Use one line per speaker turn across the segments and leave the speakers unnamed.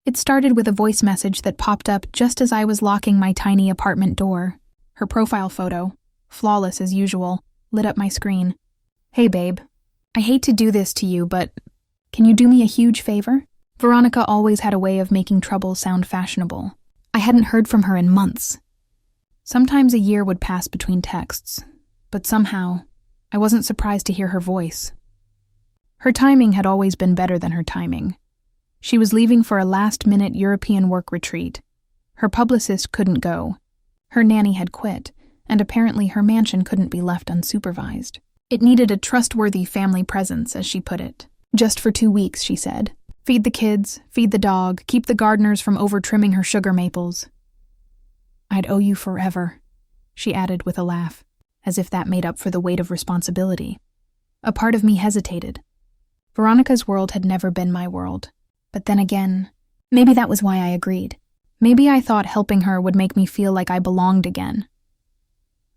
It started with a voice message that popped up just as I was locking my tiny apartment door. Her profile photo, flawless as usual, lit up my screen. "Hey babe, I hate to do this to you, but can you do me a huge favor?" Veronica always had a way of making trouble sound fashionable. I hadn't heard from her in months. Sometimes a year would pass between texts, but somehow, I wasn't surprised to hear her voice. Her timing had always been better than her timing. She was leaving for a last-minute European work retreat. Her publicist couldn't go. Her nanny had quit, and apparently her mansion couldn't be left unsupervised. It needed a trustworthy family presence, as she put it. Just for 2 weeks, she said. Feed the kids, feed the dog, keep the gardeners from over-trimming her sugar maples. "I'd owe you forever," she added with a laugh, as if that made up for the weight of responsibility. A part of me hesitated. Veronica's world had never been my world. But then again, maybe that was why I agreed. Maybe I thought helping her would make me feel like I belonged again.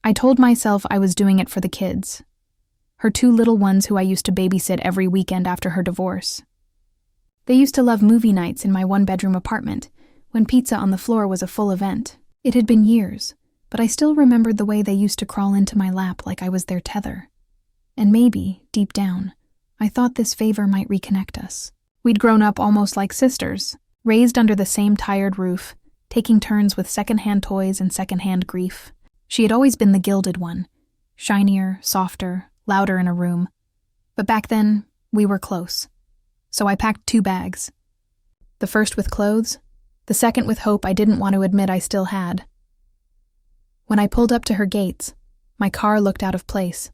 I told myself I was doing it for the kids. Her 2 little ones who I used to babysit every weekend after her divorce. They used to love movie nights in my 1-bedroom apartment, when pizza on the floor was a full event. It had been years, but I still remembered the way they used to crawl into my lap like I was their tether. And maybe, deep down, I thought this favor might reconnect us. We'd grown up almost like sisters, raised under the same tired roof, taking turns with secondhand toys and secondhand grief. She had always been the gilded one, shinier, softer, louder in a room. But back then, we were close. So I packed 2 bags. The first with clothes, the second with hope I didn't want to admit I still had. When I pulled up to her gates, my car looked out of place.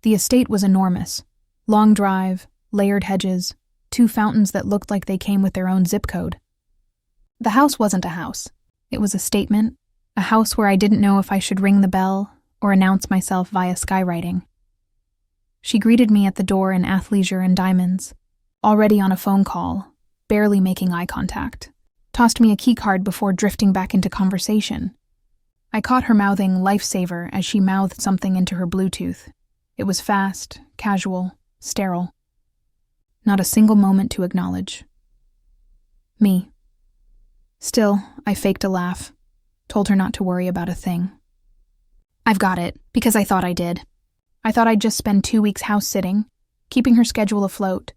The estate was enormous. Long drive, layered hedges, 2 fountains that looked like they came with their own zip code. The house wasn't a house. It was a statement, a house where I didn't know if I should ring the bell or announce myself via skywriting. She greeted me at the door in athleisure and diamonds, already on a phone call, barely making eye contact. Tossed me a keycard before drifting back into conversation. I caught her mouthing "lifesaver" as she mouthed something into her Bluetooth. It was fast, casual, sterile. Not a single moment to acknowledge. Me. Still, I faked a laugh, told her not to worry about a thing. I've got it, because I thought I did. I thought I'd just spend 2 weeks house-sitting, keeping her schedule afloat,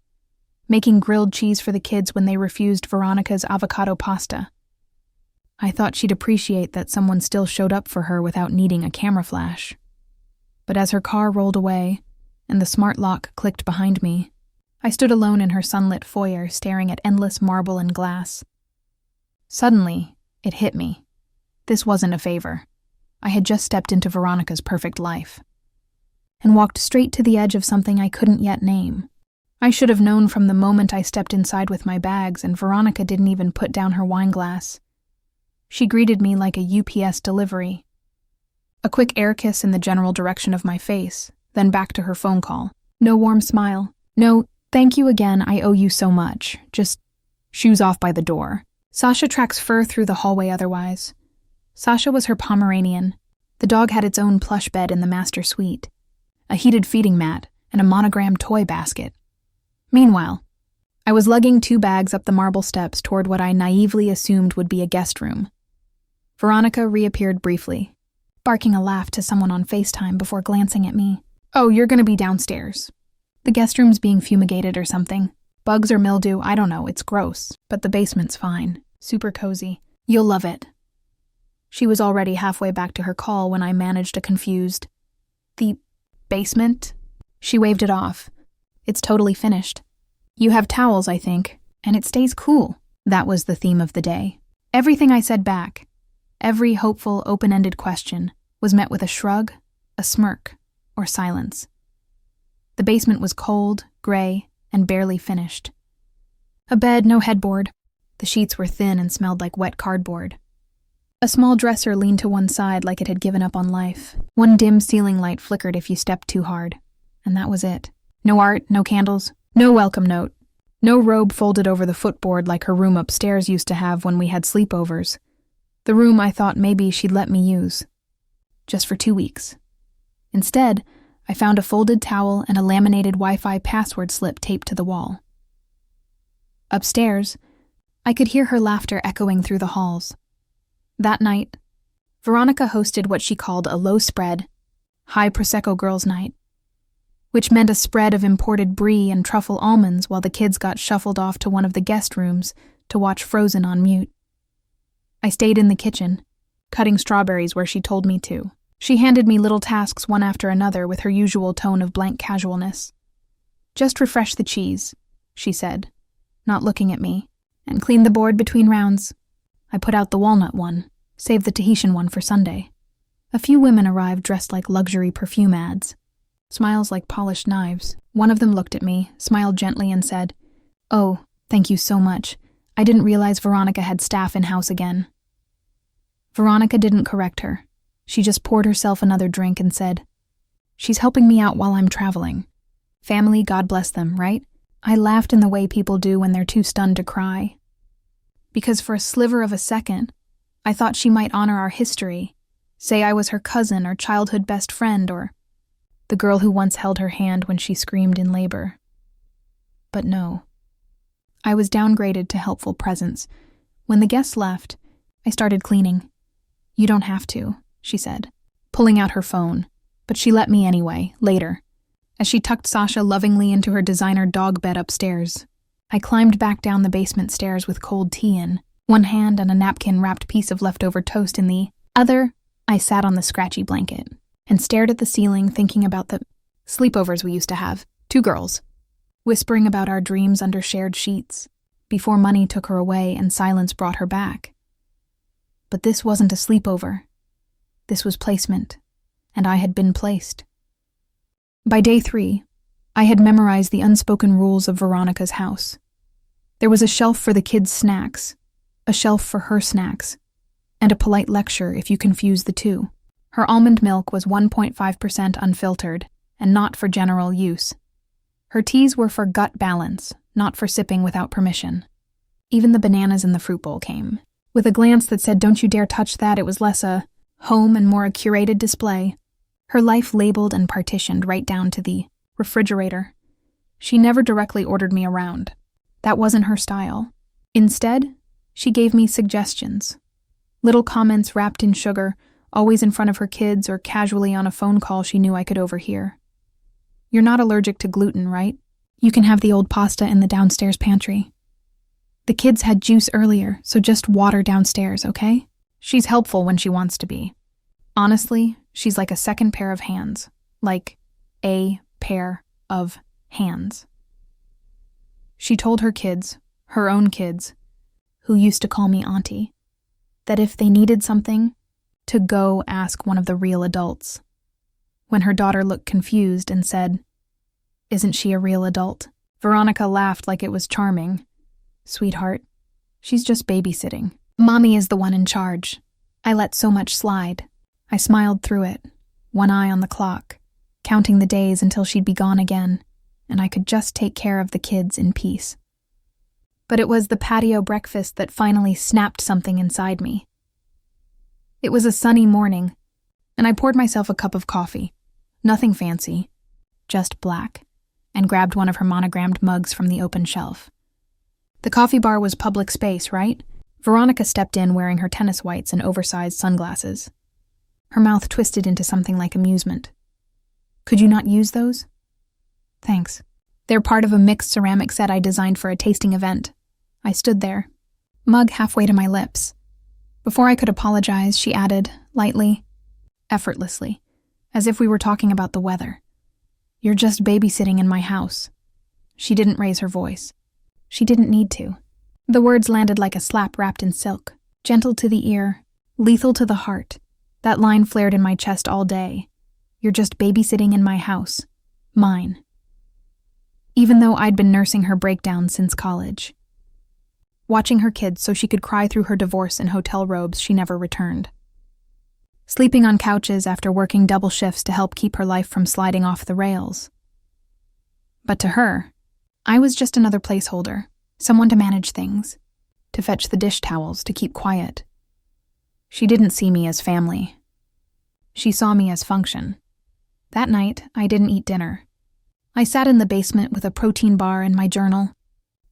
making grilled cheese for the kids when they refused Veronica's avocado pasta. I thought she'd appreciate that someone still showed up for her without needing a camera flash. But as her car rolled away, and the smart lock clicked behind me, I stood alone in her sunlit foyer staring at endless marble and glass. Suddenly, it hit me. This wasn't a favor. I had just stepped into Veronica's perfect life, and walked straight to the edge of something I couldn't yet name. I should have known from the moment I stepped inside with my bags, and Veronica didn't even put down her wine glass. She greeted me like a UPS delivery. A quick air kiss in the general direction of my face, then back to her phone call. No warm smile. No, "Thank you again, I owe you so much." Just shoes off by the door. Sasha tracks fur through the hallway otherwise. Sasha was her Pomeranian. The dog had its own plush bed in the master suite, a heated feeding mat, and a monogrammed toy basket. Meanwhile, I was lugging 2 bags up the marble steps toward what I naively assumed would be a guest room. Veronica reappeared briefly, barking a laugh to someone on FaceTime before glancing at me. "Oh, you're gonna be downstairs. The guest room's being fumigated or something. Bugs or mildew, I don't know, it's gross. But the basement's fine. Super cozy. You'll love it." She was already halfway back to her call when I managed a confused, "The basement?" She waved it off. "It's totally finished. You have towels, I think, and it stays cool." That was the theme of the day. Everything I said back, every hopeful, open-ended question, was met with a shrug, a smirk, or silence. The basement was cold, gray, and barely finished. A bed, no headboard. The sheets were thin and smelled like wet cardboard. A small dresser leaned to one side like it had given up on life. One dim ceiling light flickered if you stepped too hard. And that was it. No art, no candles, no welcome note. No robe folded over the footboard like her room upstairs used to have when we had sleepovers. The room I thought maybe she'd let me use. Just for 2 weeks. Instead, I found a folded towel and a laminated Wi-Fi password slip taped to the wall. Upstairs, I could hear her laughter echoing through the halls. That night, Veronica hosted what she called a low-spread, high Prosecco girls' night, which meant a spread of imported brie and truffle almonds while the kids got shuffled off to one of the guest rooms to watch Frozen on mute. I stayed in the kitchen, cutting strawberries where she told me to. She handed me little tasks one after another with her usual tone of blank casualness. "Just refresh the cheese," she said, not looking at me, "and clean the board between rounds." I put out the walnut one, saved the Tahitian one for Sunday. A few women arrived dressed like luxury perfume ads, smiles like polished knives. One of them looked at me, smiled gently, and said, "Oh, thank you so much. I didn't realize Veronica had staff in-house again." Veronica didn't correct her. She just poured herself another drink and said, "She's helping me out while I'm traveling. Family, God bless them, right?" I laughed in the way people do when they're too stunned to cry. Because for a sliver of a second, I thought she might honor our history, say I was her cousin or childhood best friend or the girl who once held her hand when she screamed in labor. But no. I was downgraded to helpful presence. When the guests left, I started cleaning. "You don't have to," she said, pulling out her phone, but she let me anyway, later, as she tucked Sasha lovingly into her designer dog bed upstairs. I climbed back down the basement stairs with cold tea in one hand and a napkin-wrapped piece of leftover toast in the other. I sat on the scratchy blanket and stared at the ceiling, thinking about the sleepovers we used to have, 2 girls, whispering about our dreams under shared sheets, before money took her away and silence brought her back. But this wasn't a sleepover. This was placement, and I had been placed. By day 3, I had memorized the unspoken rules of Veronica's house. There was a shelf for the kids' snacks, a shelf for her snacks, and a polite lecture if you confuse the two. Her almond milk was 1.5% unfiltered and not for general use. Her teas were for gut balance, not for sipping without permission. Even the bananas in the fruit bowl came. With a glance that said, "Don't you dare touch that," it was less a home and more a curated display. Her life labeled and partitioned right down to the refrigerator. She never directly ordered me around. That wasn't her style. Instead, she gave me suggestions. Little comments wrapped in sugar, always in front of her kids or casually on a phone call she knew I could overhear. "You're not allergic to gluten, right? You can have the old pasta in the downstairs pantry. The kids had juice earlier, so just water downstairs, okay?" She's helpful when she wants to be. Honestly, she's like a second pair of hands. Like a pair of hands. She told her kids, her own kids, who used to call me auntie, that if they needed something, to go ask one of the real adults. When her daughter looked confused and said, "Isn't she a real adult?" Veronica laughed like it was charming. "Sweetheart, she's just babysitting. Mommy is the one in charge." I let so much slide. I smiled through it, one eye on the clock, counting the days until she'd be gone again, and I could just take care of the kids in peace. But it was the patio breakfast that finally snapped something inside me. It was a sunny morning, and I poured myself a cup of coffee, nothing fancy, just black, and grabbed one of her monogrammed mugs from the open shelf. The coffee bar was public space, right? Veronica stepped in wearing her tennis whites and oversized sunglasses. Her mouth twisted into something like amusement. "Could you not use those?" "Thanks. They're part of a mixed ceramic set I designed for a tasting event." I stood there, mug halfway to my lips. Before I could apologize, she added, lightly, effortlessly, as if we were talking about the weather, "You're just babysitting in my house." She didn't raise her voice. She didn't need to. The words landed like a slap wrapped in silk, gentle to the ear, lethal to the heart. That line flared in my chest all day. "You're just babysitting in my house. Mine." Even though I'd been nursing her breakdown since college. Watching her kids so she could cry through her divorce in hotel robes she never returned. Sleeping on couches after working double shifts to help keep her life from sliding off the rails. But to her, I was just another placeholder, someone to manage things, to fetch the dish towels, to keep quiet. She didn't see me as family. She saw me as function. That night, I didn't eat dinner. I sat in the basement with a protein bar and my journal,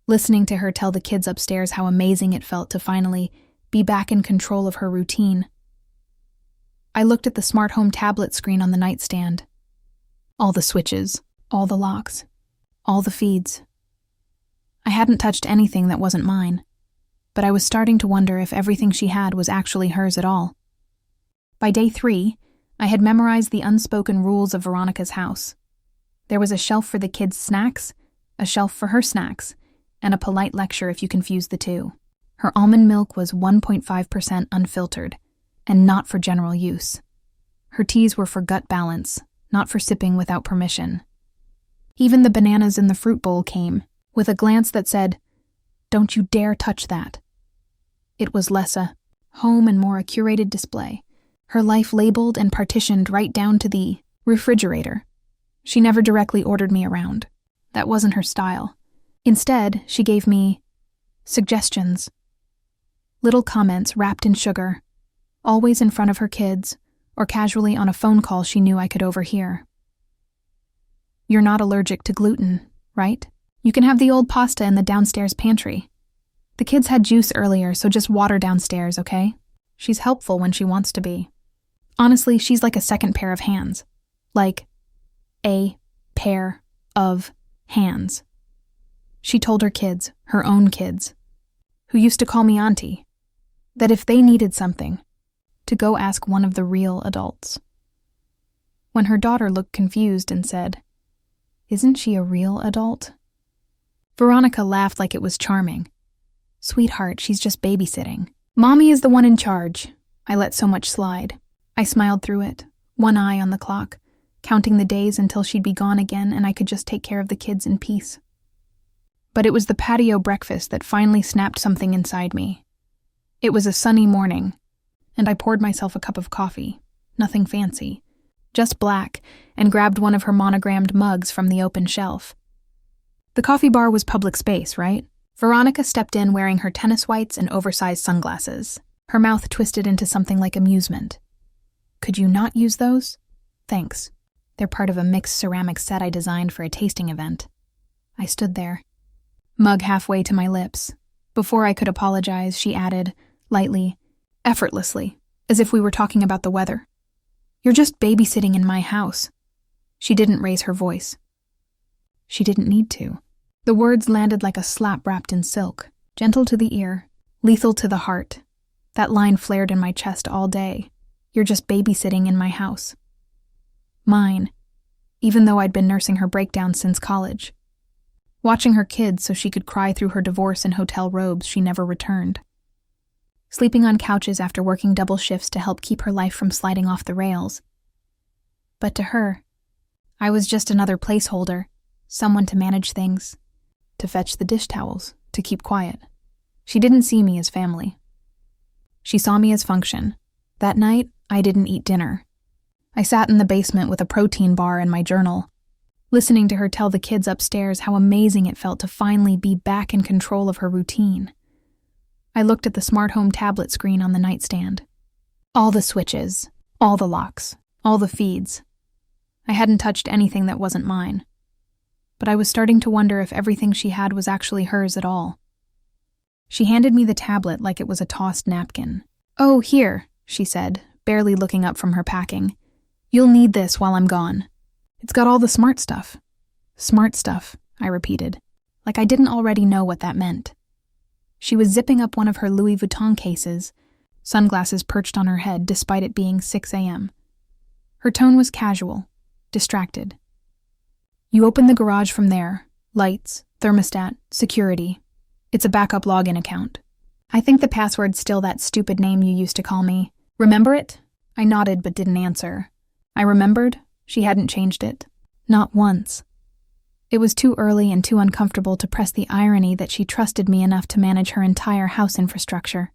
listening to her tell the kids upstairs how amazing it felt to finally be back in control of her routine. I looked at the smart home tablet screen on the nightstand. All the switches, all the locks, all the feeds. I hadn't touched anything that wasn't mine, but I was starting to wonder if everything she had was actually hers at all. By day 3, I had memorized the unspoken rules of Veronica's house. There was a shelf for the kids' snacks, a shelf for her snacks, and a polite lecture if you confused the two. Her almond milk was 1.5% unfiltered, and not for general use. Her teas were for gut balance, not for sipping without permission. Even the bananas in the fruit bowl came, with a glance that said, "Don't you dare touch that." It was less a home and more a curated display, her life labeled and partitioned right down to the refrigerator. She never directly ordered me around. That wasn't her style. Instead, she gave me suggestions. Little comments wrapped in sugar, always in front of her kids, or casually on a phone call she knew I could overhear. "You're not allergic to gluten, right? You can have the old pasta in the downstairs pantry. The kids had juice earlier, so just water downstairs, okay? She's helpful when she wants to be. Honestly, she's like a second pair of hands. Like a pair of hands." She told her kids, her own kids, who used to call me auntie, that if they needed something, to go ask one of the real adults. When her daughter looked confused and said, "Isn't she a real adult?" Veronica laughed like it was charming. "Sweetheart, she's just babysitting. Mommy is the one in charge." I let so much slide. I smiled through it, one eye on the clock, counting the days until she'd be gone again and I could just take care of the kids in peace. But it was the patio breakfast that finally snapped something inside me. It was a sunny morning, and I poured myself a cup of coffee, nothing fancy, just black, and grabbed one of her monogrammed mugs from the open shelf. The coffee bar was public space, right? Veronica stepped in wearing her tennis whites and oversized sunglasses, her mouth twisted into something like amusement. "Could you not use those?" "Thanks. They're part of a mixed ceramic set I designed for a tasting event." I stood there, mug halfway to my lips. Before I could apologize, she added, lightly, effortlessly, as if we were talking about the weather, "You're just babysitting in my house." She didn't raise her voice. She didn't need to. The words landed like a slap wrapped in silk, gentle to the ear, lethal to the heart. That line flared in my chest all day. "You're just babysitting in my house." Mine, even though I'd been nursing her breakdown since college. Watching her kids so she could cry through her divorce in hotel robes she never returned. Sleeping on couches after working double shifts to help keep her life from sliding off the rails. But to her, I was just another placeholder, someone to manage things, to fetch the dish towels, to keep quiet. She didn't see me as family. She saw me as function. That night, I didn't eat dinner. I sat in the basement with a protein bar and my journal, listening to her tell the kids upstairs how amazing it felt to finally be back in control of her routine. I looked at the smart home tablet screen on the nightstand. All the switches, all the locks, all the feeds. I hadn't touched anything that wasn't mine. But I was starting to wonder if everything she had was actually hers at all. She handed me the tablet like it was a tossed napkin. "Oh, here," she said, barely looking up from her packing. "You'll need this while I'm gone. It's got all the smart stuff." "Smart stuff," I repeated, like I didn't already know what that meant. She was zipping up one of her Louis Vuitton cases, sunglasses perched on her head despite it being 6 a.m. Her tone was casual, distracted. "You open the garage from there. Lights, thermostat, security. It's a backup login account. I think the password's still that stupid name you used to call me. Remember it?" I nodded but didn't answer. I remembered she hadn't changed it. Not once. It was too early and too uncomfortable to press the irony that she trusted me enough to manage her entire house infrastructure,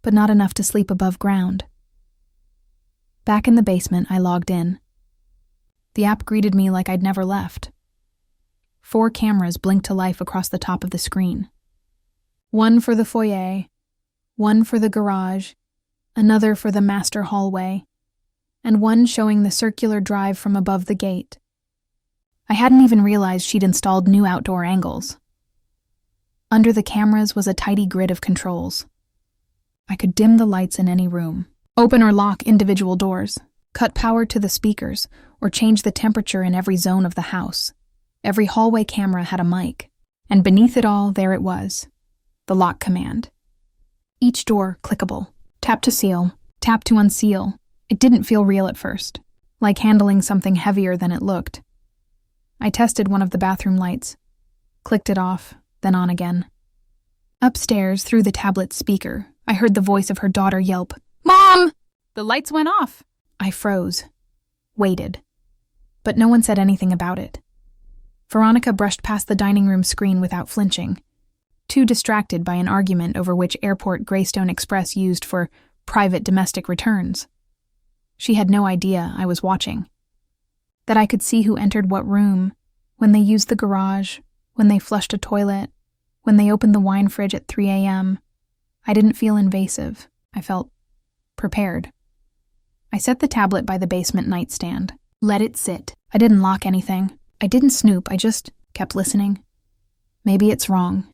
but not enough to sleep above ground. Back in the basement, I logged in. The app greeted me like I'd never left. 4 cameras blinked to life across the top of the screen. One for the foyer, one for the garage, another for the master hallway, and one showing the circular drive from above the gate. I hadn't even realized she'd installed new outdoor angles. Under the cameras was a tidy grid of controls. I could dim the lights in any room, open or lock individual doors, cut power to the speakers, or change the temperature in every zone of the house. Every hallway camera had a mic, and beneath it all, there it was, the lock command. Each door clickable. Tap to seal, tap to unseal. It didn't feel real at first, like handling something heavier than it looked. I tested one of the bathroom lights, clicked it off, then on again. Upstairs, through the tablet's speaker, I heard the voice of her daughter yelp, "Mom!" The lights went off. I froze, waited, but no one said anything about it. Veronica brushed past the dining room screen without flinching, too distracted by an argument over which airport Greystone Express used for private domestic returns. She had no idea I was watching, that I could see who entered what room, when they used the garage, when they flushed a toilet, when they opened the wine fridge at 3 a.m. I didn't feel invasive. I felt prepared. I set the tablet by the basement nightstand, let it sit. I didn't lock anything. I didn't snoop. I just kept listening. Maybe it's wrong,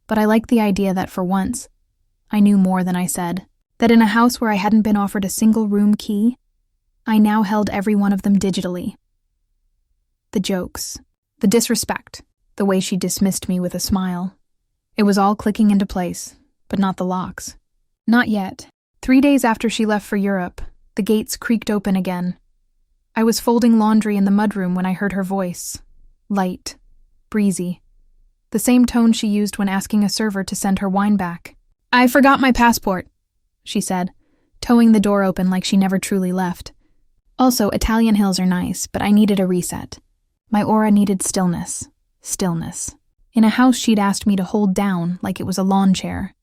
but I liked the idea that for once, I knew more than I said, that in a house where I hadn't been offered a single room key, I now held every one of them digitally. The jokes, the disrespect, the way she dismissed me with a smile. It was all clicking into place, but not the locks. Not yet. 3 days after she left for Europe, the gates creaked open again. I was folding laundry in the mudroom when I heard her voice. Light, breezy. The same tone she used when asking a server to send her wine back. "I forgot my passport," she said, towing the door open like she never truly left. Also, Italian hills are nice, but I needed a reset. My aura needed stillness. Stillness. In a house she'd asked me to hold down like it was a lawn chair.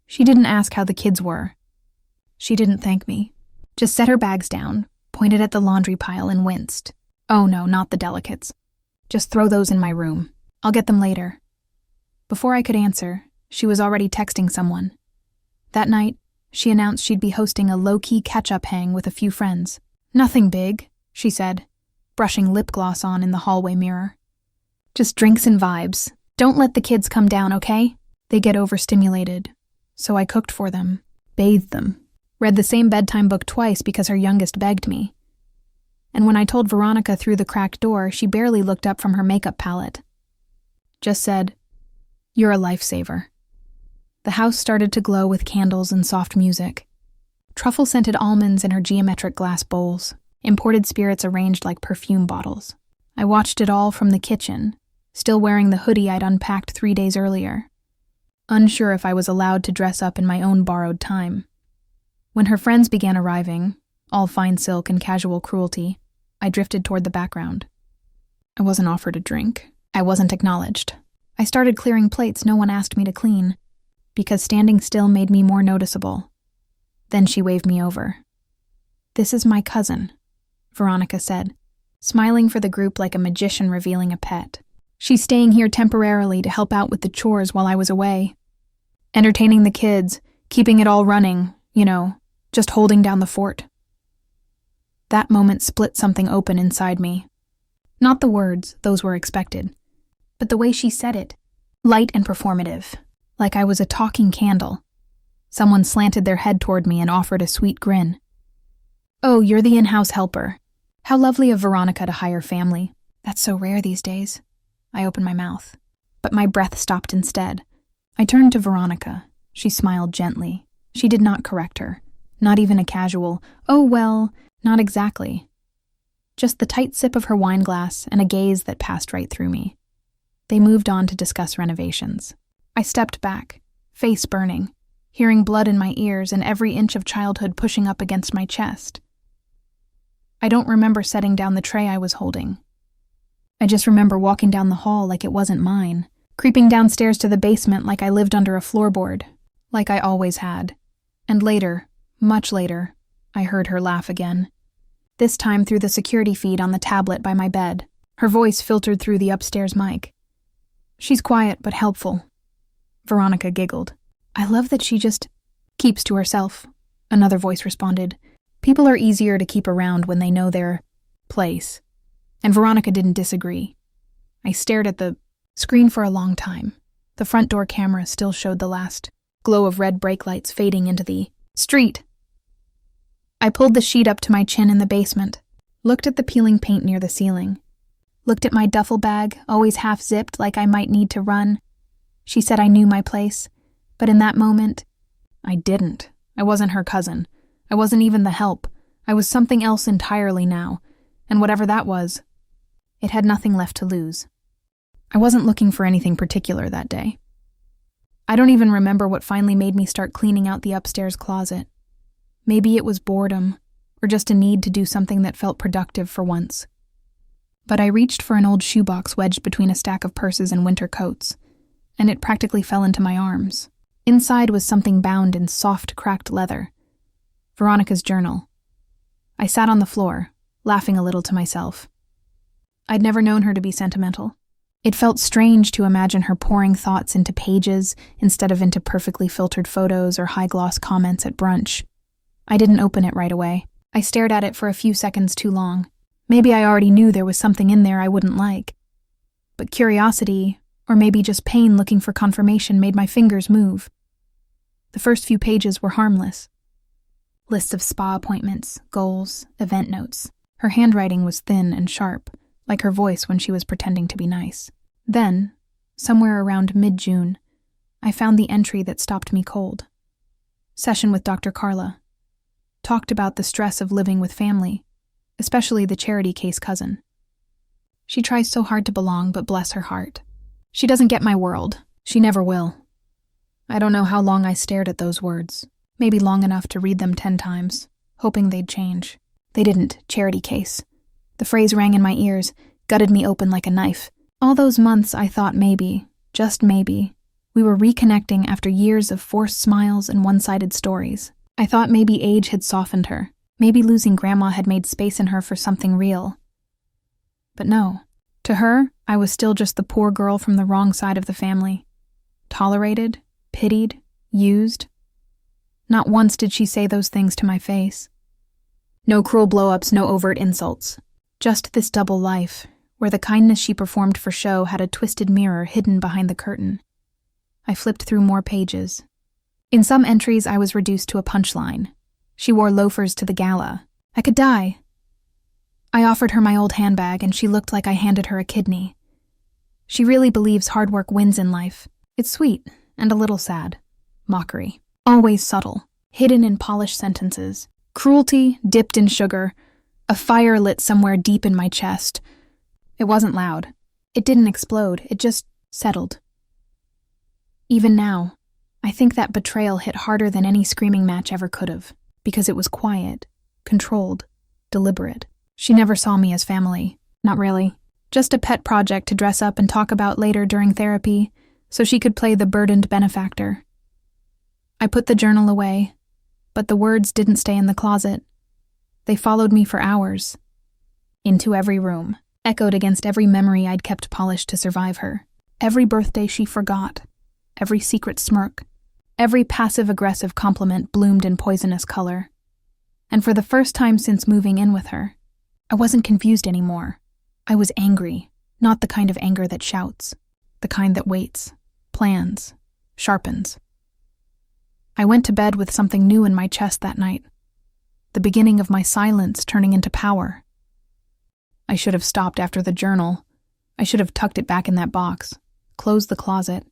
She didn't ask how the kids were. She didn't thank me. Just set her bags down, pointed at the laundry pile and winced. "Oh no, not the delicates. Just throw those in my room. I'll get them later." Before I could answer, she was already texting someone. That night, she announced she'd be hosting a low-key catch-up hang with a few friends. "Nothing big," she said, brushing lip gloss on in the hallway mirror. "Just drinks and vibes. Don't let the kids come down, okay? They get overstimulated." So I cooked for them, bathed them, read the same bedtime book twice because her youngest begged me. And when I told Veronica through the cracked door, she barely looked up from her makeup palette. Just said, "You're a lifesaver." The house started to glow with candles and soft music. Truffle-scented almonds in her geometric glass bowls, imported spirits arranged like perfume bottles. I watched it all from the kitchen, still wearing the hoodie I'd unpacked 3 days earlier, unsure if I was allowed to dress up in my own borrowed time. When her friends began arriving, all fine silk and casual cruelty, I drifted toward the background. I wasn't offered a drink. I wasn't acknowledged. I started clearing plates no one asked me to clean, because standing still made me more noticeable. Then she waved me over. "This is my cousin," Veronica said, smiling for the group like a magician revealing a pet. "She's staying here temporarily to help out with the chores while I was away. Entertaining the kids, keeping it all running, just holding down the fort." That moment split something open inside me. Not the words, those were expected, but the way she said it, light and performative, like I was a talking candle. Someone slanted their head toward me and offered a sweet grin. "Oh, you're the in-house helper. How lovely of Veronica to hire family. That's so rare these days." I opened my mouth, but my breath stopped instead. I turned to Veronica. She smiled gently. She did not correct her. Not even a casual, "Oh, well, not exactly." Just the tight sip of her wine glass and a gaze that passed right through me. They moved on to discuss renovations. I stepped back, face burning, hearing blood in my ears and every inch of childhood pushing up against my chest. I don't remember setting down the tray I was holding. I just remember walking down the hall like it wasn't mine, creeping downstairs to the basement like I lived under a floorboard, like I always had. And later, much later, I heard her laugh again. This time through the security feed on the tablet by my bed. Her voice filtered through the upstairs mic. "She's quiet but helpful." Veronica giggled. "I love that she just keeps to herself," another voice responded. "People are easier to keep around when they know their place." And Veronica didn't disagree. I stared at the screen for a long time, The front door camera still showed the last glow of red brake lights fading into the street. I pulled the sheet up to my chin in the basement, looked at the peeling paint near the ceiling, looked at my duffel bag, always half-zipped like I might need to run. She said I knew my place, but in that moment, I didn't. I wasn't her cousin. I wasn't even the help. I was something else entirely now, and whatever that was, it had nothing left to lose. I wasn't looking for anything particular that day. I don't even remember what finally made me start cleaning out the upstairs closet. Maybe it was boredom, or just a need to do something that felt productive for once. But I reached for an old shoebox wedged between a stack of purses and winter coats, and it practically fell into my arms. Inside was something bound in soft, cracked leather. Veronica's journal. I sat on the floor, laughing a little to myself. I'd never known her to be sentimental. It felt strange to imagine her pouring thoughts into pages instead of into perfectly filtered photos or high-gloss comments at brunch. I didn't open it right away. I stared at it for a few seconds too long. Maybe I already knew there was something in there I wouldn't like. But curiosity, or maybe just pain looking for confirmation, made my fingers move. The first few pages were harmless. Lists of spa appointments, goals, event notes. Her handwriting was thin and sharp, like her voice when she was pretending to be nice. Then, somewhere around mid-June, I found the entry that stopped me cold. Session with Dr. Carla. Talked about the stress of living with family, especially the charity case cousin. She tries so hard to belong, but bless her heart. She doesn't get my world. She never will. I don't know how long I stared at those words, maybe long enough to read them 10 times, hoping they'd change. They didn't. Charity case. The phrase rang in my ears, gutted me open like a knife. All those months I thought maybe, just maybe, we were reconnecting after years of forced smiles and one-sided stories. I thought maybe age had softened her. Maybe losing Grandma had made space in her for something real. But no. To her, I was still just the poor girl from the wrong side of the family. Tolerated, pitied, used. Not once did she say those things to my face. No cruel blow-ups, no overt insults. Just this double life, where the kindness she performed for show had a twisted mirror hidden behind the curtain. I flipped through more pages. In some entries, I was reduced to a punchline. She wore loafers to the gala. I could die. I offered her my old handbag, and she looked like I handed her a kidney. She really believes hard work wins in life. It's sweet, and a little sad. Mockery. Always subtle, hidden in polished sentences. Cruelty dipped in sugar. A fire lit somewhere deep in my chest. It wasn't loud. It didn't explode. It just settled. Even now, I think that betrayal hit harder than any screaming match ever could have, because it was quiet, controlled, deliberate. She never saw me as family. Not really. Just a pet project to dress up and talk about later during therapy, so she could play the burdened benefactor. I put the journal away, but the words didn't stay in the closet. They followed me for hours. Into every room, echoed against every memory I'd kept polished to survive her. Every birthday she forgot. Every secret smirk. Every passive-aggressive compliment bloomed in poisonous color. And for the first time since moving in with her, I wasn't confused anymore. I was angry, not the kind of anger that shouts, the kind that waits, plans, sharpens. I went to bed with something new in my chest that night, the beginning of my silence turning into power. I should have stopped after the journal. I should have tucked it back in that box, closed the closet,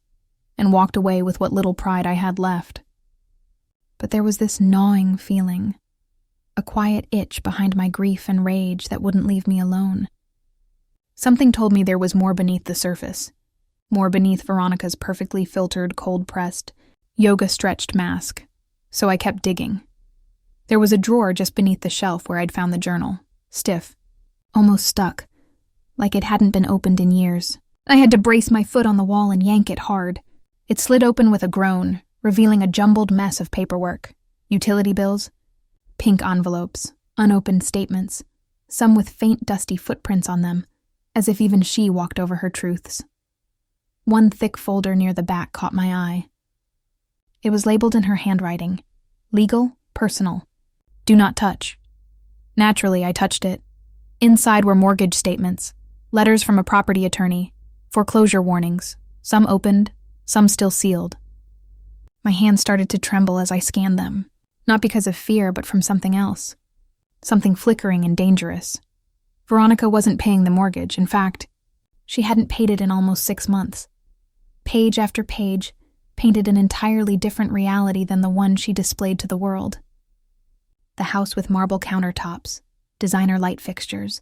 and walked away with what little pride I had left. But there was this gnawing feeling, a quiet itch behind my grief and rage that wouldn't leave me alone. Something told me there was more beneath the surface, more beneath Veronica's perfectly filtered, cold-pressed, yoga-stretched mask, so I kept digging. There was a drawer just beneath the shelf where I'd found the journal, stiff, almost stuck, like it hadn't been opened in years. I had to brace my foot on the wall and yank it hard. It slid open with a groan, revealing a jumbled mess of paperwork, utility bills, pink envelopes, unopened statements, some with faint dusty footprints on them, as if even she walked over her truths. One thick folder near the back caught my eye. It was labeled in her handwriting, legal, personal, do not touch. Naturally, I touched it. Inside were mortgage statements, letters from a property attorney, foreclosure warnings, some opened, some still sealed. My hands started to tremble as I scanned them, not because of fear, but from something else. Something flickering and dangerous. Veronica wasn't paying the mortgage. In fact, she hadn't paid it in almost 6 months. Page after page painted an entirely different reality than the one she displayed to the world. The house with marble countertops, designer light fixtures,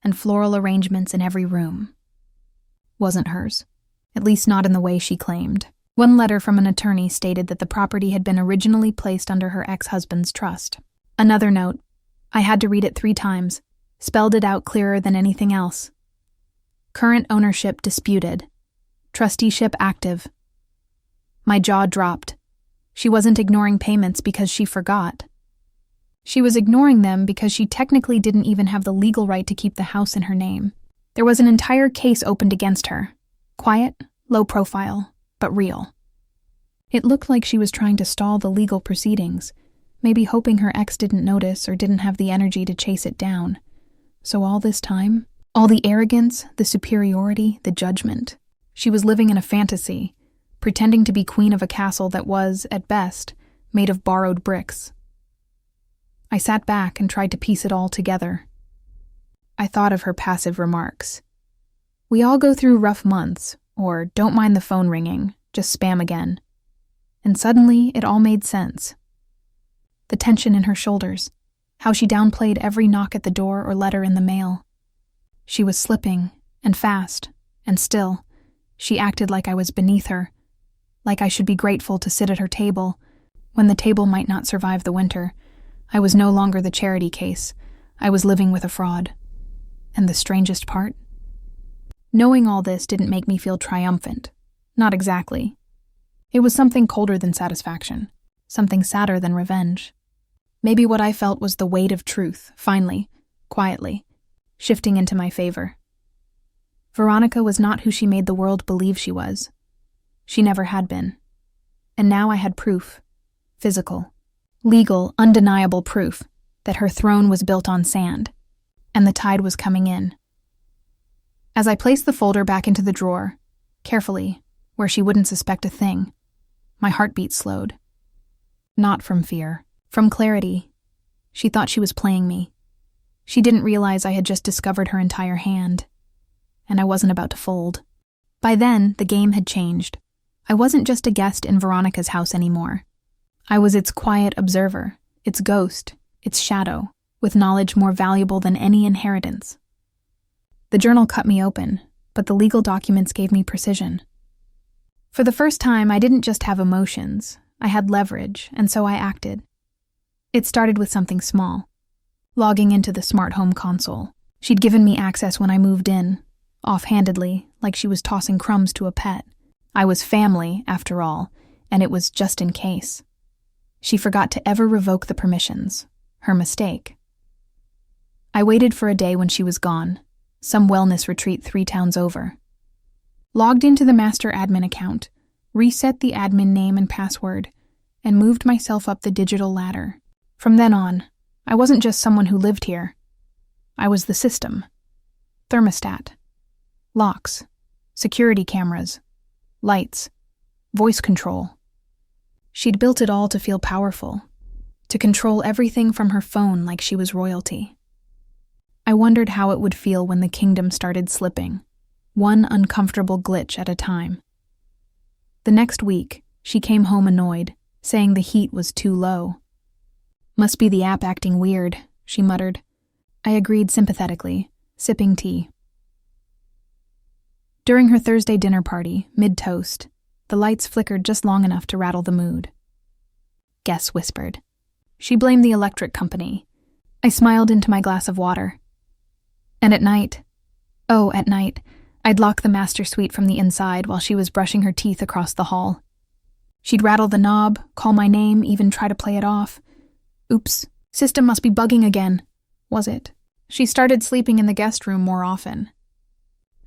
and floral arrangements in every room wasn't hers, at least not in the way she claimed. One letter from an attorney stated that the property had been originally placed under her ex-husband's trust. Another note, I had to read it 3 times, spelled it out clearer than anything else. Current ownership disputed. Trusteeship active. My jaw dropped. She wasn't ignoring payments because she forgot. She was ignoring them because she technically didn't even have the legal right to keep the house in her name. There was an entire case opened against her. Quiet, low profile, but real. It looked like she was trying to stall the legal proceedings, maybe hoping her ex didn't notice or didn't have the energy to chase it down. So all this time, all the arrogance, the superiority, the judgment, she was living in a fantasy, pretending to be queen of a castle that was, at best, made of borrowed bricks. I sat back and tried to piece it all together. I thought of her passive remarks. We all go through rough months, or don't mind the phone ringing, just spam again. And suddenly, it all made sense. The tension in her shoulders, how she downplayed every knock at the door or letter in the mail. She was slipping, and fast, and still. She acted like I was beneath her, like I should be grateful to sit at her table, when the table might not survive the winter. I was no longer the charity case. I was living with a fraud. And the strangest part? Knowing all this didn't make me feel triumphant. Not exactly. It was something colder than satisfaction, something sadder than revenge. Maybe what I felt was the weight of truth, finally, quietly, shifting into my favor. Veronica was not who she made the world believe she was. She never had been. And now I had proof. Physical, legal, undeniable proof that her throne was built on sand, and the tide was coming in. As I placed the folder back into the drawer, carefully, where she wouldn't suspect a thing, my heartbeat slowed. Not from fear, from clarity. She thought she was playing me. She didn't realize I had just discovered her entire hand, and I wasn't about to fold. By then, the game had changed. I wasn't just a guest in Veronica's house anymore. I was its quiet observer, its ghost, its shadow, with knowledge more valuable than any inheritance. The journal cut me open, but the legal documents gave me precision. For the first time, I didn't just have emotions. I had leverage, and so I acted. It started with something small. Logging into the smart home console. She'd given me access when I moved in, offhandedly, like she was tossing crumbs to a pet. I was family, after all, and it was just in case. She forgot to ever revoke the permissions. Her mistake. I waited for a day when she was gone, some wellness retreat 3 towns over. Logged into the master admin account, reset the admin name and password, and moved myself up the digital ladder. From then on, I wasn't just someone who lived here. I was the system. Thermostat. Locks. Security cameras. Lights. Voice control. She'd built it all to feel powerful, to control everything from her phone like she was royalty. I wondered how it would feel when the kingdom started slipping, one uncomfortable glitch at a time. The next week, she came home annoyed, saying the heat was too low. Must be the app acting weird, she muttered. I agreed sympathetically, sipping tea. During her Thursday dinner party, mid-toast, the lights flickered just long enough to rattle the mood. Guess whispered. She blamed the electric company. I smiled into my glass of water. And at night, I'd lock the master suite from the inside while she was brushing her teeth across the hall. She'd rattle the knob, call my name, even try to play it off. Oops, system must be bugging again. Was it? She started sleeping in the guest room more often.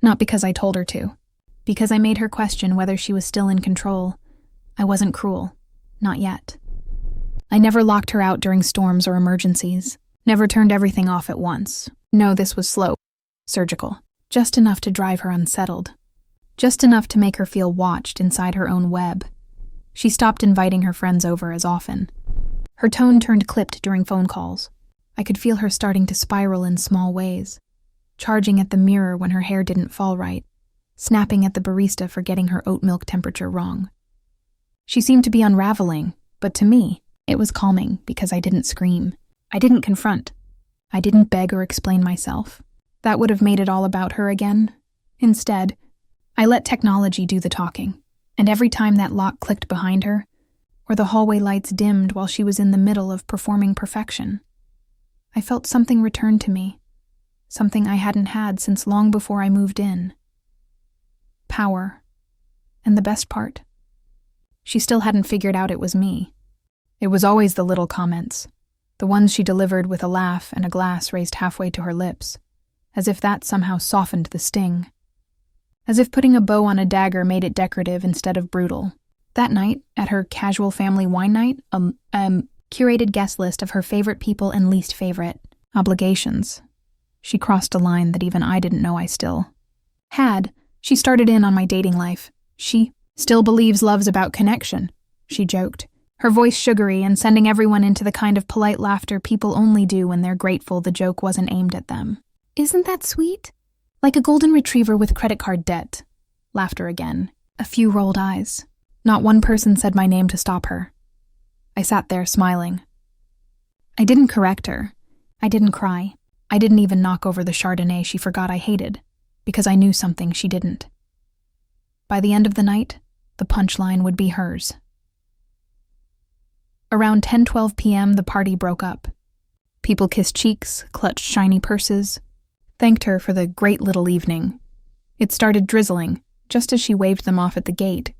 Not because I told her to. Because I made her question whether she was still in control. I wasn't cruel. Not yet. I never locked her out during storms or emergencies. Never turned everything off at once. No, this was slow. Surgical. Just enough to drive her unsettled. just enough to make her feel watched inside her own web. She stopped inviting her friends over as often. Her tone turned clipped during phone calls. I could feel her starting to spiral in small ways, charging at the mirror when her hair didn't fall right, snapping at the barista for getting her oat milk temperature wrong. She seemed to be unraveling, but to me, it was calming because I didn't scream. I didn't confront. I didn't beg or explain myself. That would have made it all about her again. Instead, I let technology do the talking, and every time that lock clicked behind her, or the hallway lights dimmed while she was in the middle of performing perfection, I felt something return to me, something I hadn't had since long before I moved in. Power. And the best part, she still hadn't figured out it was me. It was always the little comments, the ones she delivered with a laugh and a glass raised halfway to her lips, as if that somehow softened the sting. As if putting a bow on a dagger made it decorative instead of brutal. That night, at her casual family wine night, curated guest list of her favorite people and least favorite obligations. She crossed a line that even I didn't know I still had. She started in on my dating life. She still believes love's about connection, she joked, her voice sugary and sending everyone into the kind of polite laughter people only do when they're grateful the joke wasn't aimed at them. Isn't that sweet? Like a golden retriever with credit card debt. Laughter again. A few rolled eyes. Not one person said my name to stop her. I sat there smiling. I didn't correct her. I didn't cry. I didn't even knock over the Chardonnay she forgot I hated, because I knew something she didn't. By the end of the night, the punchline would be hers. Around 10:12 p.m., the party broke up. People kissed cheeks, clutched shiny purses, thanked her for the great little evening. It started drizzling, just as she waved them off at the gate,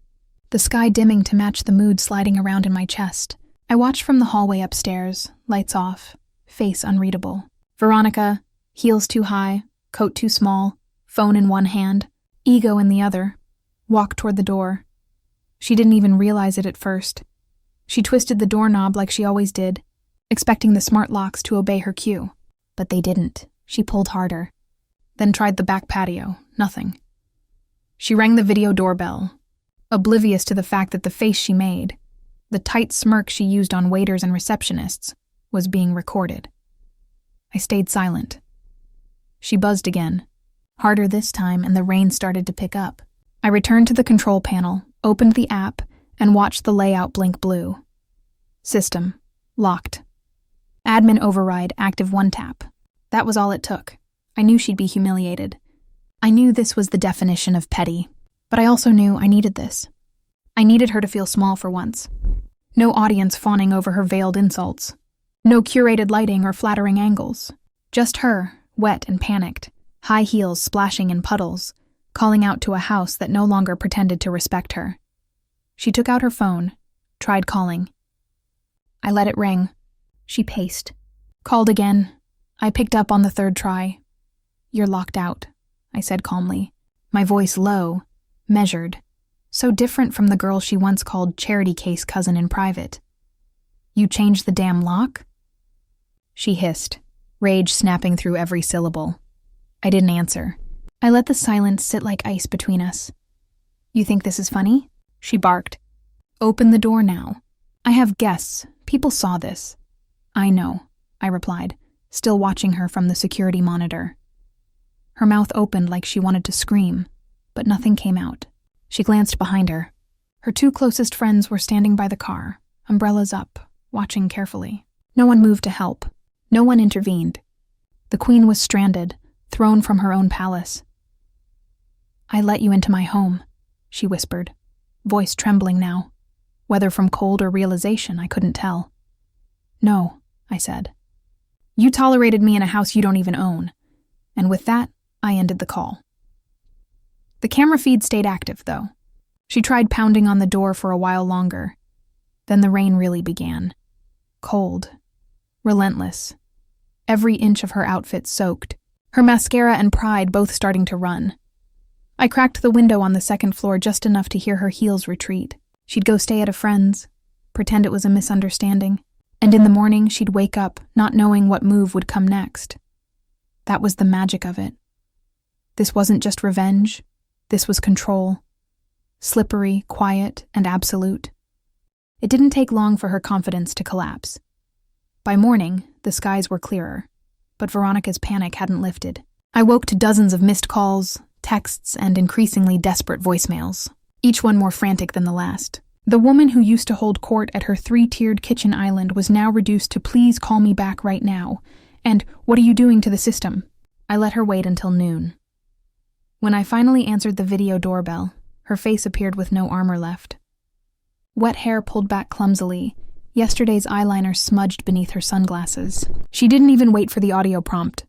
the sky dimming to match the mood sliding around in my chest. I watched from the hallway upstairs, lights off, face unreadable. Veronica, heels too high, coat too small, phone in one hand, ego in the other, walked toward the door. She didn't even realize it at first. She twisted the doorknob like she always did, expecting the smart locks to obey her cue. But they didn't. She pulled harder. Then tried the back patio. Nothing. She rang the video doorbell, oblivious to the fact that the face she made, the tight smirk she used on waiters and receptionists, was being recorded. I stayed silent. She buzzed again, harder this time, and the rain started to pick up. I returned to the control panel, opened the app, and watched the layout blink blue. System. Locked. Admin override active 1 tap. That was all it took. I knew she'd be humiliated. I knew this was the definition of petty, but I also knew I needed this. I needed her to feel small for once. No audience fawning over her veiled insults. No curated lighting or flattering angles. Just her, wet and panicked, high heels splashing in puddles, calling out to a house that no longer pretended to respect her. She took out her phone, tried calling. I let it ring. She paced. Called again. I picked up on the 3rd try. "You're locked out," I said calmly, my voice low, measured, so different from the girl she once called charity case cousin in private. "You changed the damn lock?" She hissed, rage snapping through every syllable. I didn't answer. I let the silence sit like ice between us. "You think this is funny?" She barked. "Open the door now. I have guests. People saw this." "I know," I replied, still watching her from the security monitor. Her mouth opened like she wanted to scream, but nothing came out. She glanced behind her. Her 2 closest friends were standing by the car, umbrellas up, watching carefully. No one moved to help. No one intervened. The queen was stranded, thrown from her own palace. "I let you into my home," she whispered, voice trembling now. Whether from cold or realization, I couldn't tell. "No," I said. "You tolerated me in a house you don't even own." And with that, I ended the call. The camera feed stayed active, though. She tried pounding on the door for a while longer. Then the rain really began. Cold. Relentless. Every inch of her outfit soaked. Her mascara and pride both starting to run. I cracked the window on the 2nd floor just enough to hear her heels retreat. She'd go stay at a friend's, pretend it was a misunderstanding, and in the morning she'd wake up not knowing what move would come next. That was the magic of it. This wasn't just revenge. This was control. Slippery, quiet, and absolute. It didn't take long for her confidence to collapse. By morning, the skies were clearer, but Veronica's panic hadn't lifted. I woke to dozens of missed calls, texts, and increasingly desperate voicemails, each one more frantic than the last. The woman who used to hold court at her 3-tiered kitchen island was now reduced to "please call me back right now," and "what are you doing to the system?" I let her wait until noon. When I finally answered the video doorbell, her face appeared with no armor left. Wet hair pulled back clumsily, yesterday's eyeliner smudged beneath her sunglasses. She didn't even wait for the audio prompt.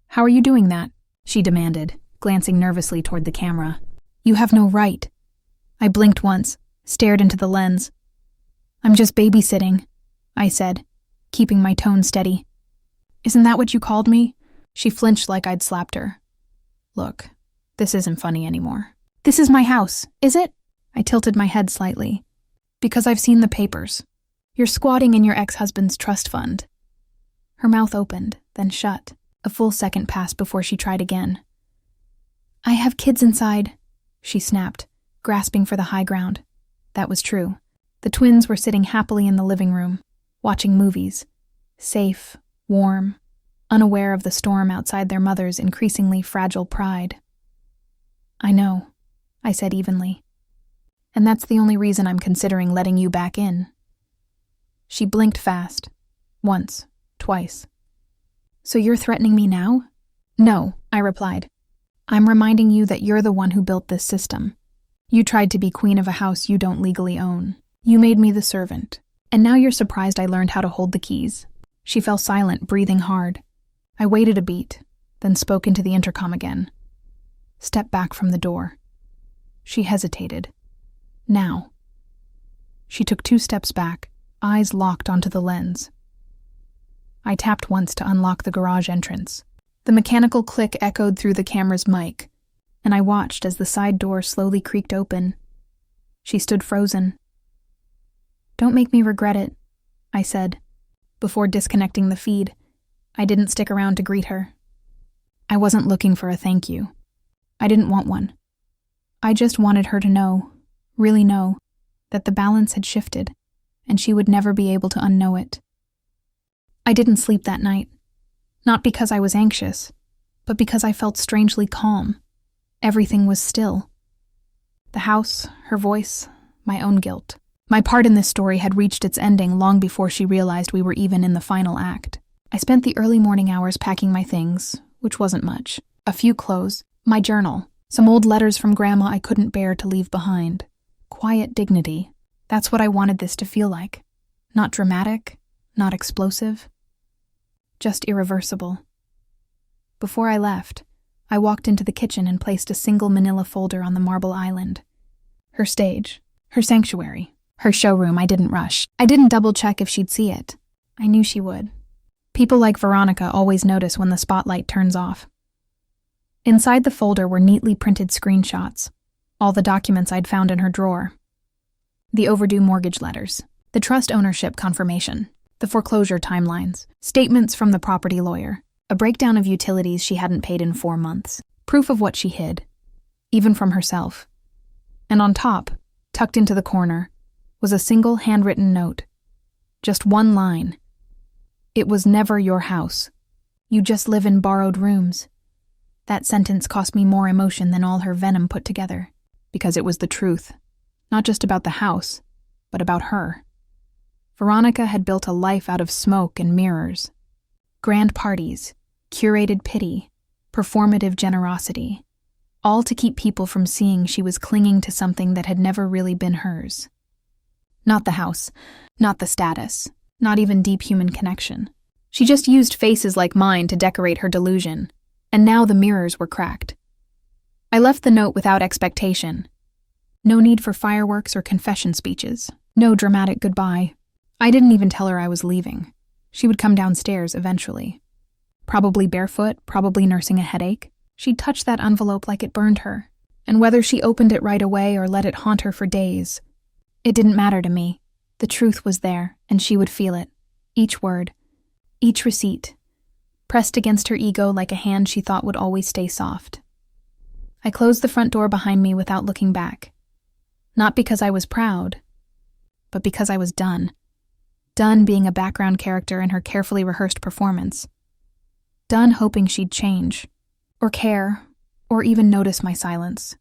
"How are you doing that?" she demanded, glancing nervously toward the camera. "You have no right." I blinked once, stared into the lens. "I'm just babysitting," I said, keeping my tone steady. "Isn't that what you called me?" She flinched like I'd slapped her. "Look, this isn't funny anymore." "This is my house, is it?" I tilted my head slightly. "Because I've seen the papers. You're squatting in your ex-husband's trust fund." Her mouth opened, then shut. A full second passed before she tried again. "I have kids inside," she snapped, grasping for the high ground. That was true. The twins were sitting happily in the living room, watching movies, safe, warm, unaware of the storm outside their mother's increasingly fragile pride. "I know," I said evenly. "And that's the only reason I'm considering letting you back in." She blinked fast. Once, twice. "So you're threatening me now?" "No," I replied. "I'm reminding you that you're the one who built this system. You tried to be queen of a house you don't legally own. You made me the servant. And now you're surprised I learned how to hold the keys." She fell silent, breathing hard. I waited a beat, then spoke into the intercom again. Stepped back from the door. She hesitated. "Now." She took 2 steps back, eyes locked onto the lens. I tapped once to unlock the garage entrance. The mechanical click echoed through the camera's mic, and I watched as the side door slowly creaked open. She stood frozen. "Don't make me regret it," I said. Before disconnecting the feed, I didn't stick around to greet her. I wasn't looking for a thank you. I didn't want one. I just wanted her to know, really know, that the balance had shifted, and she would never be able to unknow it. I didn't sleep that night. Not because I was anxious, but because I felt strangely calm. Everything was still. The house, her voice, my own guilt. My part in this story had reached its ending long before she realized we were even in the final act. I spent the early morning hours packing my things, which wasn't much. A few clothes, my journal, some old letters from Grandma I couldn't bear to leave behind. Quiet dignity. That's what I wanted this to feel like. Not dramatic, not explosive. Just irreversible. Before I left, I walked into the kitchen and placed a single manila folder on the marble island. Her stage, her sanctuary, her showroom. I didn't rush. I didn't double-check if she'd see it. I knew she would. People like Veronica always notice when the spotlight turns off. Inside the folder were neatly printed screenshots, all the documents I'd found in her drawer. The overdue mortgage letters, the trust ownership confirmation, the foreclosure timelines, statements from the property lawyer, a breakdown of utilities she hadn't paid in 4 months, proof of what she hid, even from herself. And on top, tucked into the corner, was a single handwritten note. Just one line. "It was never your house. You just live in borrowed rooms." That sentence cost me more emotion than all her venom put together, because it was the truth, not just about the house, but about her. Veronica had built a life out of smoke and mirrors. Grand parties, curated pity, performative generosity, all to keep people from seeing she was clinging to something that had never really been hers. Not the house, not the status, not even deep human connection. She just used faces like mine to decorate her delusion, and now the mirrors were cracked. I left the note without expectation. No need for fireworks or confession speeches, no dramatic goodbye. I didn't even tell her I was leaving. She would come downstairs eventually. Probably barefoot, probably nursing a headache. She'd touch that envelope like it burned her, and whether she opened it right away or let it haunt her for days, it didn't matter to me. The truth was there, and she would feel it. Each word, each receipt, pressed against her ego like a hand she thought would always stay soft. I closed the front door behind me without looking back. Not because I was proud, but because I was done. Done being a background character in her carefully rehearsed performance. Done hoping she'd change, or care, or even notice my silence.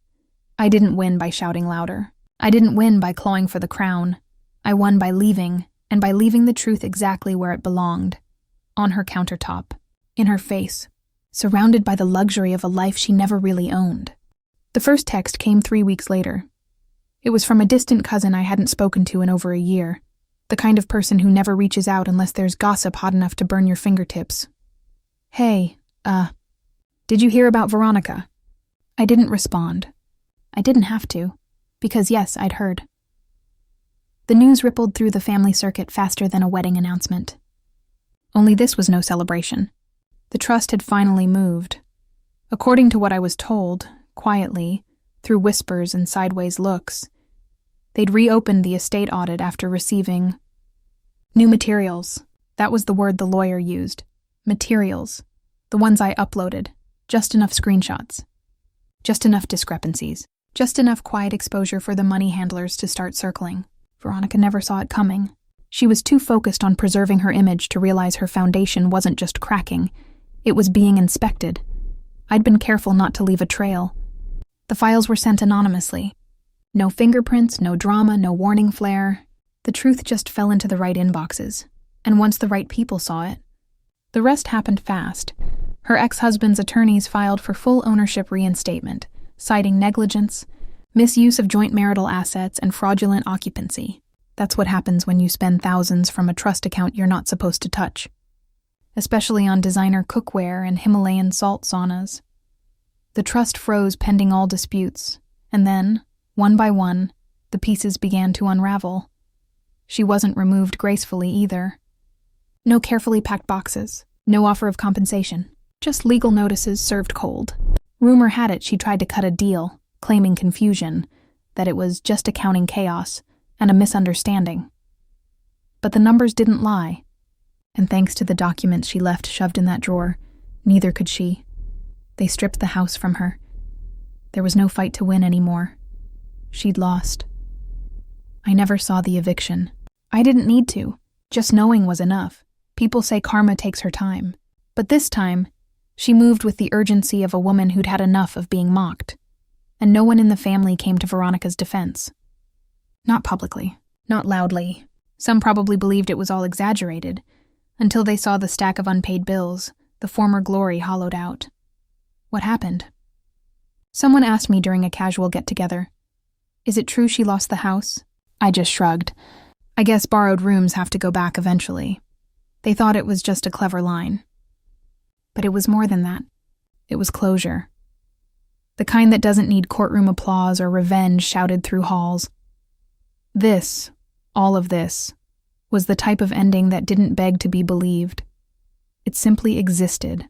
I didn't win by shouting louder. I didn't win by clawing for the crown. I won by leaving, and by leaving the truth exactly where it belonged. On her countertop, in her face, surrounded by the luxury of a life she never really owned. The first text came 3 weeks later. It was from a distant cousin I hadn't spoken to in over a year, the kind of person who never reaches out unless there's gossip hot enough to burn your fingertips. Hey, did you hear about Veronica? I didn't respond. I didn't have to, because yes, I'd heard. The news rippled through the family circuit faster than a wedding announcement. Only this was no celebration. The trust had finally moved. According to what I was told, quietly, through whispers and sideways looks, they'd reopened the estate audit after receiving new materials. That was the word the lawyer used. Materials. The ones I uploaded. Just enough screenshots. Just enough discrepancies. Just enough quiet exposure for the money handlers to start circling. Veronica never saw it coming. She was too focused on preserving her image to realize her foundation wasn't just cracking. It was being inspected. I'd been careful not to leave a trail. The files were sent anonymously. No fingerprints, no drama, no warning flare. The truth just fell into the right inboxes. And once the right people saw it, the rest happened fast. Her ex-husband's attorneys filed for full ownership reinstatement, citing negligence, misuse of joint marital assets, and fraudulent occupancy. That's what happens when you spend thousands from a trust account you're not supposed to touch. Especially on designer cookware and Himalayan salt saunas. The trust froze pending all disputes, and then, one by one, the pieces began to unravel. She wasn't removed gracefully either. No carefully packed boxes, no offer of compensation, just legal notices served cold. Rumor had it she tried to cut a deal, claiming confusion, that it was just accounting chaos and a misunderstanding. But the numbers didn't lie, and thanks to the documents she left shoved in that drawer, neither could she. They stripped the house from her. There was no fight to win anymore. She'd lost. I never saw the eviction. I didn't need to. Just knowing was enough. People say karma takes her time. But this time, she moved with the urgency of a woman who'd had enough of being mocked. And no one in the family came to Veronica's defense. Not publicly. Not loudly. Some probably believed it was all exaggerated, until they saw the stack of unpaid bills, the former glory hollowed out. What happened? Someone asked me during a casual get-together, "Is it true she lost the house?" I just shrugged. I guess borrowed rooms have to go back eventually. They thought it was just a clever line. But it was more than that. It was closure. The kind that doesn't need courtroom applause or revenge shouted through halls. This, all of this, was the type of ending that didn't beg to be believed. It simply existed.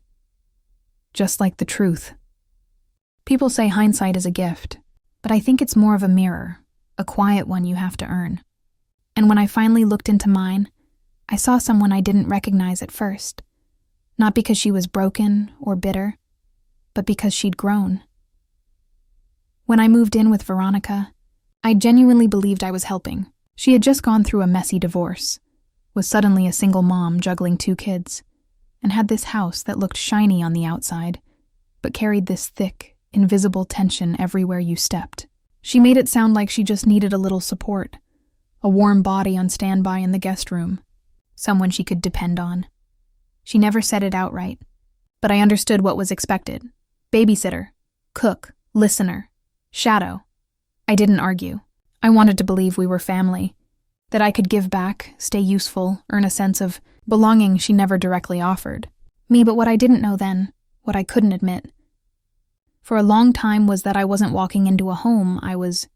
Just like the truth. People say hindsight is a gift, but I think it's more of a mirror, a quiet one you have to earn. And when I finally looked into mine, I saw someone I didn't recognize at first. Not because she was broken or bitter, but because she'd grown. When I moved in with Veronica, I genuinely believed I was helping. She had just gone through a messy divorce, was suddenly a single mom juggling 2 kids, and had this house that looked shiny on the outside, but carried this thick, invisible tension everywhere you stepped. She made it sound like she just needed a little support, a warm body on standby in the guest room, someone she could depend on. She never said it outright, but I understood what was expected. Babysitter, cook, listener, shadow. I didn't argue. I wanted to believe we were family, that I could give back, stay useful, earn a sense of belonging she never directly offered. But what I didn't know then, what I couldn't admit, for a long time was that I wasn't walking into a home, I was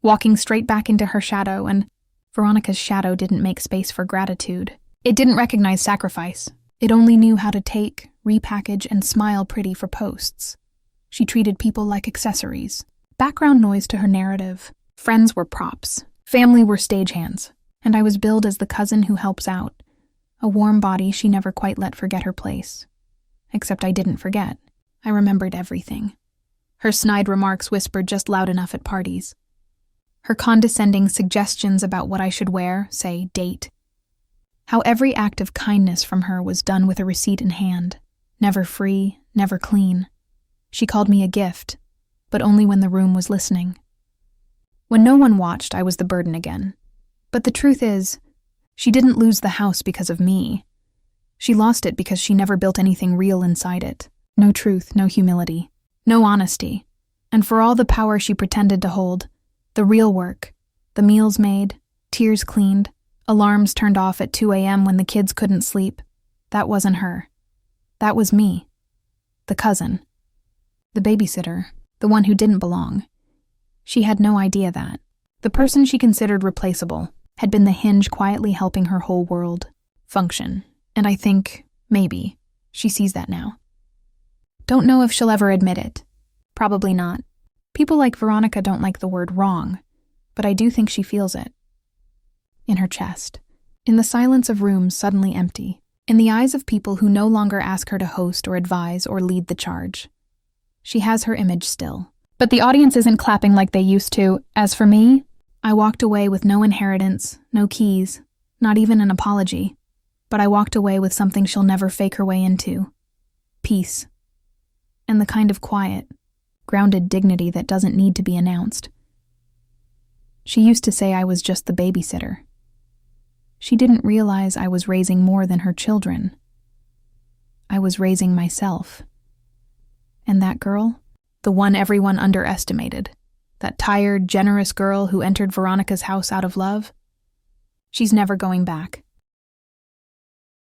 walking straight back into her shadow, and Veronica's shadow didn't make space for gratitude. It didn't recognize sacrifice. It only knew how to take, repackage, and smile pretty for posts. She treated people like accessories. Background noise to her narrative. Friends were props. Family were stagehands. And I was billed as the cousin who helps out. A warm body she never quite let forget her place. Except I didn't forget. I remembered everything. Her snide remarks whispered just loud enough at parties. Her condescending suggestions about what I should wear, say, date. How every act of kindness from her was done with a receipt in hand. Never free, never clean. She called me a gift, but only when the room was listening. When no one watched, I was the burden again. But the truth is, she didn't lose the house because of me. She lost it because she never built anything real inside it. No truth, no humility, no honesty. And for all the power she pretended to hold, the real work, the meals made, tears cleaned, alarms turned off at 2 a.m. when the kids couldn't sleep, that wasn't her. That was me. The cousin. The babysitter. The one who didn't belong. She had no idea that. The person she considered replaceable had been the hinge quietly helping her whole world function. And I think, maybe, she sees that now. Don't know if she'll ever admit it. Probably not. People like Veronica don't like the word wrong, but I do think she feels it. In her chest. In the silence of rooms suddenly empty. In the eyes of people who no longer ask her to host or advise or lead the charge. She has her image still. But the audience isn't clapping like they used to. As for me, I walked away with no inheritance, no keys, not even an apology. But I walked away with something she'll never fake her way into. Peace. And the kind of quiet, grounded dignity that doesn't need to be announced. She used to say I was just the babysitter. She didn't realize I was raising more than her children. I was raising myself. And that girl, the one everyone underestimated, that tired, generous girl who entered Veronica's house out of love, she's never going back.